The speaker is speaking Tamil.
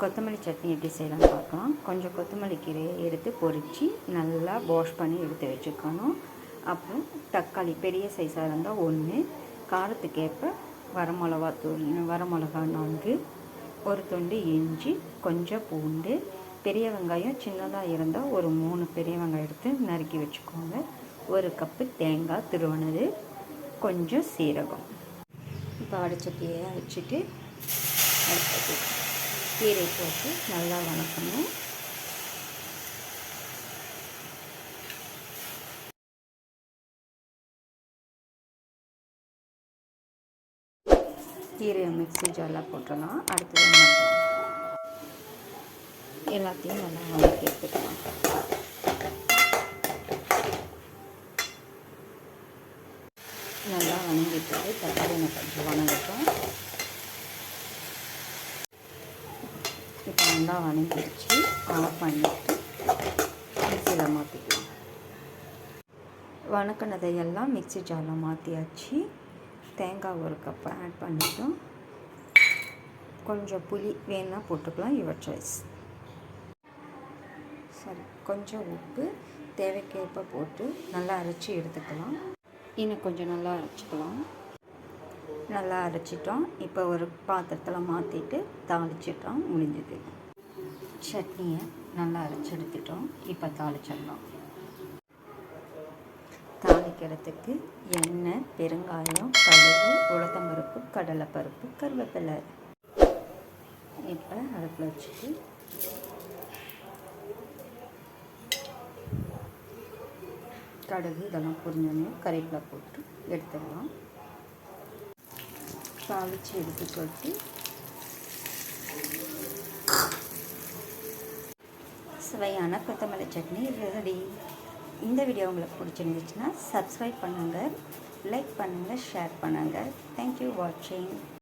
கொத்தமல்லி சட்னி எப்படி செய்யலாம்னு பார்க்கலாம். கொஞ்சம் கொத்தமல்லி கீரையை எடுத்து பொரித்து நல்லா வாஷ் பண்ணி எடுத்து வச்சுக்கணும். அப்புறம் தக்காளி பெரிய சைஸாக இருந்தால் 1, காரத்துக்கேற்ப வரமிளகா 4, ஒரு துண்டு இஞ்சி, கொஞ்சம் பூண்டு, பெரிய வெங்காயம் சின்னதாக இருந்தால் ஒரு 3 பெரிய வெங்காயம் எடுத்து நறுக்கி வச்சுக்கோங்க. 1 கப்பு தேங்காய் திருவனது, கொஞ்சம் சீரகம். இப்போ வடைச்சட்டியை வச்சுட்டு அடுத்தது கீரை போட்டு நல்லா வணக்கணும். கீரையை மிக்ஸி ஜாரில் போட்டுடலாம். அடுத்தது எல்லாத்தையும் நல்லா வணக்கி எடுத்துக்கலாம். நல்லா வணங்கிட்டு தக்காளி கொஞ்சம் வணங்கட்டும். இப்போ நல்லா வணங்கிடுச்சு. ஆஃப் பண்ணிவிட்டு மிக்சியில் மாற்றிக்கலாம். வணக்கினதையெல்லாம் மிக்ஸி ஜாரில் மாற்றியாச்சு. தேங்காய் 1 கப் ஆட் பண்ணிட்டோம். கொஞ்சம் புளி வேணுன்னா போட்டுக்கலாம், யுவர் சாய்ஸ். சரி, கொஞ்சம் உப்பு தேவைக்கேற்ப போட்டு நல்லா அரைச்சி எடுத்துக்கலாம். இன்னும் கொஞ்சம் நல்லா அரைச்சிக்கலாம். நல்லா அரைச்சிட்டோம். இப்போ ஒரு பாத்திரத்தில் மாற்றிட்டு தாளிச்சிட்டோம். முடிஞ்சது. சட்னியை நல்லா அரைச்சி எடுத்துட்டோம். இப்போ தாளிச்சிடலாம். தாளிக்கிறதுக்கு எண்ணெய், பெருங்காயம், கடுகு, உளுத்தம்பருப்பு, கடலைப்பருப்பு, கருவேப்பிலை. இப்போ அடுப்பில் வச்சுட்டு கடுகு இதெல்லாம் பொரிஞ்சோன்னே கறிவேப்பிலை போட்டு எடுத்துடலாம். தாளித்து எடுத்துக்கிட்டு சுவையான கொத்தமல்லி சட்னி ரெடி. இந்த வீடியோ உங்களுக்கு பிடிச்சிருந்துச்சுன்னா சப்ஸ்கிரைப் பண்ணுங்கள், லைக் பண்ணுங்கள், ஷேர் பண்ணுங்கள். தேங்க்யூ வாட்சிங்.